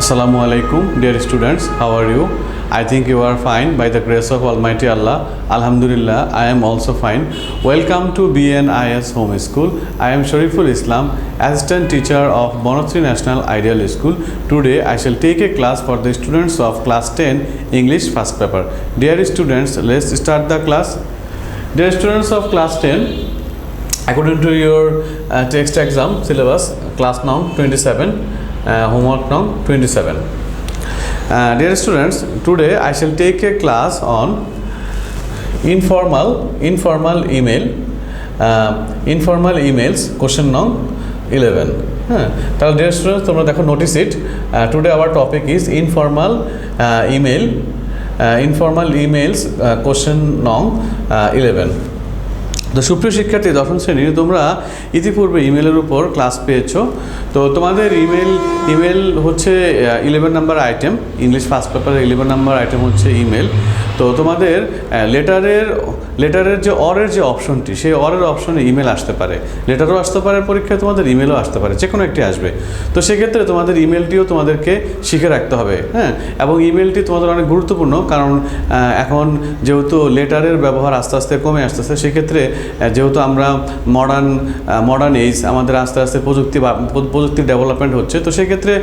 Assalamu alaikum, dear students. How are you? I think you are fine by the grace of Almighty Allah. Alhamdulillah, I am also fine. Welcome to BNIS Home School. I am Shariful Islam, Assistant Teacher of Bonotri National Ideal School. Today, I shall take a class for the students of Class 10 English First Paper. Dear students, let's start the class. Dear students of Class 10, according to your text exam syllabus, class now 27. Homework now 27. Dear students, today I shall take a class on informal emails, question now 11. So dear students, তোমরা দেখো notice it. Today our topic is informal emails, question now 11. তো সুপ্রিয় শিক্ষার্থী, দশম শ্রেণীর তোমরা ইতিপূর্বে ইমেলের উপর ক্লাস পেয়েছো। তো তোমাদের ইমেল হচ্ছে 11 নাম্বার আইটেম, ইংলিশ ফার্স্ট পেপারের 11 নাম্বার আইটেম হচ্ছে ইমেল। তো তোমাদের লেটারের যে অরের যে অপশনটি, সেই অরের অপশনে ইমেল আসতে পারে, লেটারও আসতে পারে পরীক্ষায়, তোমাদের ইমেলও আসতে পারে, যে কোনো একটি আসবে। তো সেক্ষেত্রে তোমাদের ইমেলটিও তোমাদেরকে শিখে রাখতে হবে, এবং ইমেলটি তোমাদের অনেক গুরুত্বপূর্ণ, কারণ এখন যেহেতু লেটারের ব্যবহার আস্তে আস্তে কমে আসতেছে, সেক্ষেত্রে যেহেতু আমরা মডার্ন এজ, আমাদের আস্তে আস্তে প্রযুক্তির ডেভেলপমেন্ট হচ্ছে, তো সেক্ষেত্রে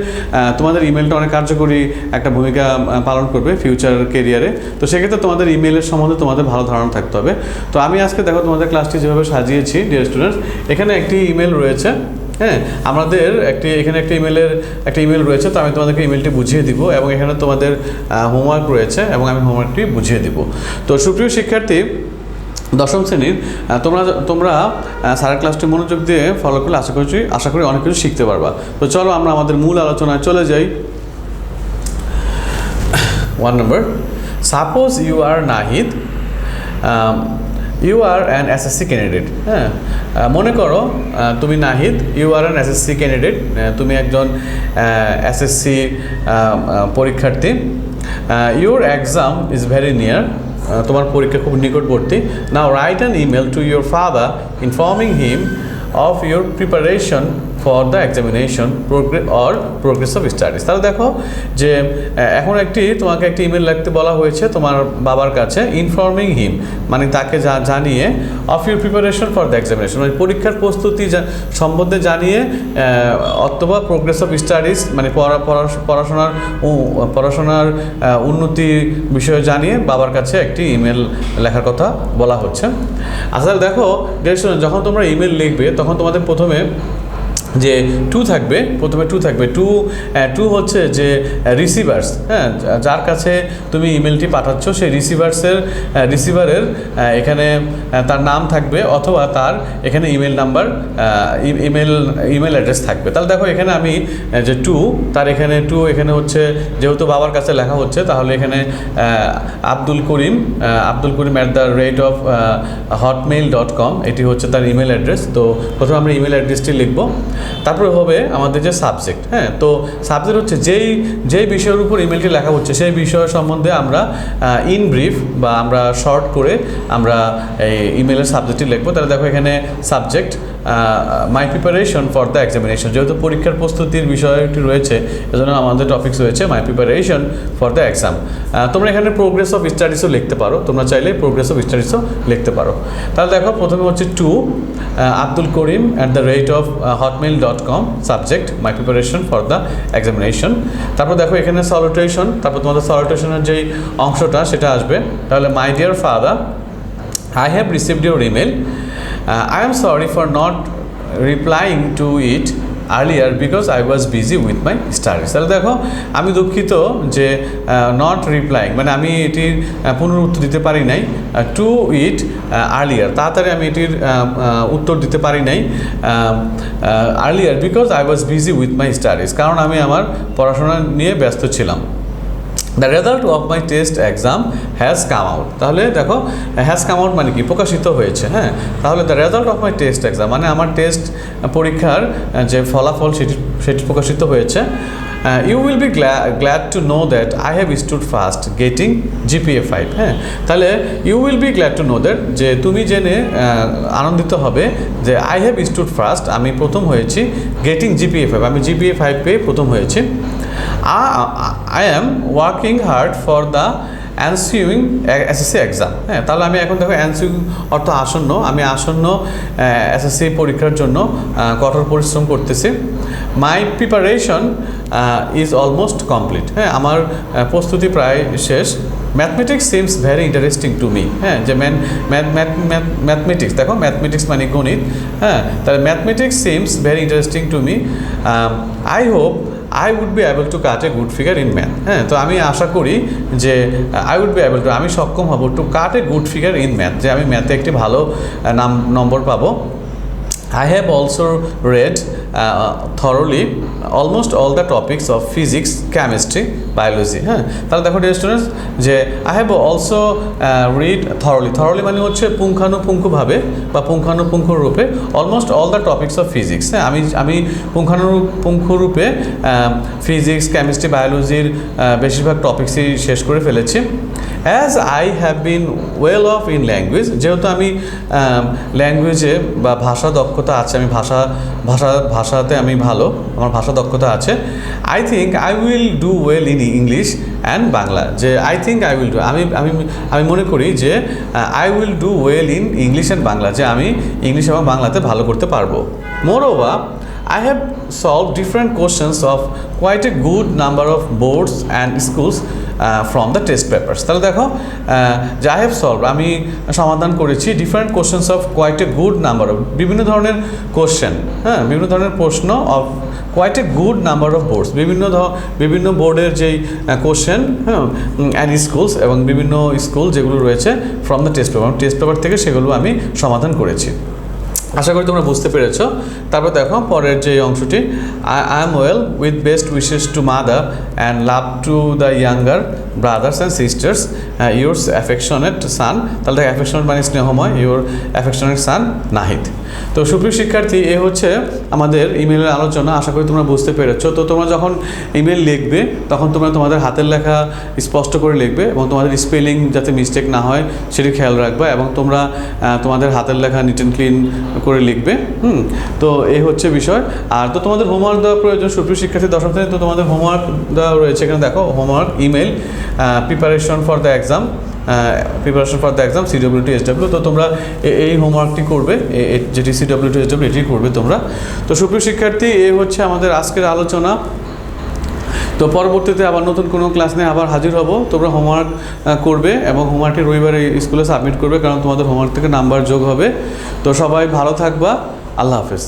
তোমাদের ইমেলটা অনেক কার্যকরী একটা ভূমিকা পালন করবে ফিউচার কেরিয়ারে। তো সেক্ষেত্রে তোমাদের ইমেলের সম্বন্ধে তোমাদের ভালো ধারণা থাকতে হবে। তো আমি আজকে দেখো তোমাদের ক্লাসটি যেভাবে সাজিয়েছি, ডিয়ার স্টুডেন্টস, এখানে একটি ইমেল রয়েছে, আমাদের এখানে একটা ইমেল রয়েছে। তো আমি তোমাদেরকে ইমেলটি বুঝিয়ে দিব, এবং এখানে তোমাদের হোমওয়ার্ক রয়েছে, এবং আমি হোমওয়ার্কটি বুঝিয়ে দিব। তো সুপ্রিয় শিক্ষার্থী, দশম শ্রেণীর তোমরা স্যারের ক্লাসটি মনোযোগ দিয়ে ফলো করলে আশা করি অনেক কিছু শিখতে পারবা। তো চলো আমরা আমাদের মূল আলোচনায় চলে যাই। 1 number, suppose you are Nahid, you are an SSC candidate. মনে করো তুমি Nahid, you are an SSC candidate, তুমি একজন এসএসসি পরীক্ষার্থী। Your exam is very near, তোমার পরীক্ষা খুব নিকটবর্তী। Now write an email to your father informing him of your preparation for the examination progress of studies. তাহলে দেখো যে এখন তোমাকে একটি ইমেল লিখতে বলা হয়েছে তোমার বাবার কাছে, ইনফর্মিং হিম মানে তাকে জানিয়ে, of your preparation for the examination মানে পরীক্ষার প্রস্তুতি সম্বন্ধে জানিয়ে, অথবা প্রোগ্রেস অফ স্টাডিজ মানে পড়াশোনার উন্নতি বিষয়ে জানিয়ে বাবার কাছে একটি ইমেল লেখার কথা বলা হচ্ছে। আসলে দেখো যখন তোমরা ইমেল লিখবে, তখন তোমাদের প্রথমে যে টু থাকবে, টু হচ্ছে যে রিসিভার্স, যার কাছে তুমি ইমেলটি পাঠাচ্ছ, সেই রিসিভারের এখানে তার নাম থাকবে, অথবা তার এখানে ইমেল নাম্বার, ইমেল অ্যাড্রেস থাকবে। তাহলে দেখো এখানে আমি যে তার এখানে হচ্ছে যেহেতু বাবার কাছে লেখা হচ্ছে, তাহলে এখানে আব্দুল করিম @hotmail.com এটি হচ্ছে তার ইমেল অ্যাড্রেস। তো প্রথমে আমরা ইমেল অ্যাড্রেসটি লিখব, তারপরে হবে আমাদের যে সাবজেক্ট। তো সাবজেক্ট হচ্ছে যেই বিষয়ের উপর ইমেলটি লেখা হচ্ছে, সেই বিষয় সম্বন্ধে আমরা ইন ব্রিফ বা আমরা শর্ট করে আমরা এই ইমেলের সাবজেক্টটি লিখবো। তাহলে দেখো এখানে subject my preparation for the examination, যেহেতু পরীক্ষার প্রস্তুতির বিষয়টি রয়েছে, এজন্য আমাদের টপিকস রয়েছে মাই প্রিপারেশন ফর দ্য এক্সাম। তোমরা এখানে প্রোগ্রেস অফ স্টাডিজও লিখতে পারো, তোমরা চাইলে প্রোগ্রেস অফ স্টাডিজও লিখতে পারো। তাহলে দেখো প্রথমে হচ্ছে Abdul Karim @hotmail.com, subject my preparation for the examination. তারপর দেখো এখানে সলিউশন, তারপর তোমাদের সলিউশনের যেই অংশটা সেটা আসবে। তাহলে my dear father, I have received your email. I am sorry for not replying to it earlier because I was busy with my studies. তাহলে দেখো আমি দুঃখিত যে নট রিপ্লাইং মানে আমি এটির পুনরুত্তর দিতে পারি নাই, টু ইট আর্লিয়ার তাড়াতাড়ি আমি এটির উত্তর দিতে পারি নাই, earlier because I was busy with my studies, কারণ আমি আমার পড়াশোনা নিয়ে ব্যস্ত ছিলাম। The result of my test exam has come out. তাহলে দেখো হ্যাজ কাম আউট মানে কি, প্রকাশিত হয়েছে। তাহলে the result of my test exam মানে আমার টেস্ট পরীক্ষার যে ফলাফল সেটি প্রকাশিত হয়েছে। You will be glad to know that I have stood first getting GPA 5। তাহলে you will be glad to know that, যে তুমি জেনে আনন্দিত হবে যে আই হ্যাভ স্টুড ফার্স্ট আমি প্রথম হয়েছি, গেটিং GPA 5 আমি GPA 5 পেয়ে প্রথম হয়েছি। I am working hard for the ensuing SSC exam. হ্যাঁ, তাহলে আমি এখন দেখো অ্যানসিউইং অর্থ আসন্ন, আমি আসন্ন এসএসসি পরীক্ষার জন্য কঠোর পরিশ্রম করতেছি। My preparation is almost complete. হ্যাঁ, আমার প্রস্তুতি প্রায় শেষ। Mathematics seems very interesting to me. হ্যাঁ, যে ম্যাথমেটিক্স, দেখো ম্যাথমেটিক্স মানে গণিত। হ্যাঁ, তাহলে mathematics seems very interesting to me. I hope I would be able to cut a good figure in math. হ্যাঁ, তো আমি আশা করি যে I would be able to, আমি সক্ষম হব to cut a good figure in math, যে আমি ম্যাথে একটি ভালো নম্বর পাবো। I have also read thoroughly almost all the topics of physics, chemistry, biology. হ্যাঁ, তাহলে দেখো ডিয়ার স্টুডেন্টস যে I have also read thoroughly মানে হচ্ছে পুঙ্খানুপুঙ্খভাবে বা পুঙ্খানুপুঙ্খ রূপে almost all the topics of physics. হ্যাঁ, আমি পুঙ্খানুপুঙ্খ রূপে ফিজিক্স, কেমিস্ট্রি, বায়োলজির বেশিরভাগ টপিক্সই শেষ করে ফেলেছি। As I have been well of in language, যেহেতু আমি ল্যাঙ্গুয়েজে বা ভাষা দক্ষতা আছে, আমি ভাষাতে আমি ভালো, আমার ভাষা দক্ষতা আছে। I think I will do well in English and Bangla, যে I think I will do, আমি মনে করি যে I will do well in English and Bangla, যে আমি ইংলিশ এবং বাংলাতে ভালো করতে পারবো। Moreover I have solved different questions of quite a good number of boards and schools from the test papers. তাহলে দেখো যে I have solved, আমি সমাধান করেছি different questions of quite a good number of, বিভিন্ন ধরনের কোশ্চেন, হ্যাঁ, বিভিন্ন ধরনের প্রশ্ন of quite a good number of boards, বিভিন্ন বোর্ডের যেই কোশ্চেন, হ্যাঁ, অ্যান্ড স্কুলস, এবং বিভিন্ন স্কুল যেগুলো রয়েছে ফ্রম দ্য টেস্ট পেপার থেকে সেগুলো আমি সমাধান করেছি। আশা করি তোমরা বুঝতে পেরেছো। তারপর দেখো পরের যে অংশটি, I am well with best wishes to mother and love to the younger brothers and sisters, yours affectionate son. তাহলে অ্যাফেকশনেট মানে স্নেহময়, ইউর অ্যাফেকশনেট সান নাহিদ। তো সুপ্রিয় শিক্ষার্থী, এ হচ্ছে আমাদের ইমেলের আলোচনা। আশা করি তোমরা বুঝতে পেরেছো। তো তোমরা যখন ইমেল লিখবে তখন তোমরা তোমাদের হাতের লেখা স্পষ্ট করে লিখবে এবং তোমাদের স্পেলিং যাতে মিস্টেক না হয় সেটি খেয়াল রাখবে, এবং তোমরা তোমাদের হাতের লেখা নিট অ্যান্ড ক্লিন করে লিখবে। তো এই হচ্ছে বিষয়। আর তো তোমাদের হোমওয়ার্ক দেওয়া প্রয়োজন সুপ্রিয় শিক্ষার্থী, দশম শ্রেণী। তো তোমাদের হোমওয়ার্ক দেওয়া রয়েছে এখানে, দেখো homework email preparation for the exam, CW2SW। তো তোমরা এই হোমওয়ার্কটি করবে, যেটি CW2SW এটি করবে তোমরা। তো সুপ্রিয় শিক্ষার্থী, এই হচ্ছে আমাদের আজকের আলোচনা। তো পরবর্তীতে আবার নতুন কোনো ক্লাস নিয়ে আবার হাজির হব। তোমরা হোমওয়ার্ক করবে এবং হোমওয়ার্কটি রবিবারে স্কুলে সাবমিট করবে, কারণ তোমাদের হোমওয়ার্ক থেকে নাম্বার যোগ হবে। তো সবাই ভালো থাকবা, আল্লাহ হাফেজ।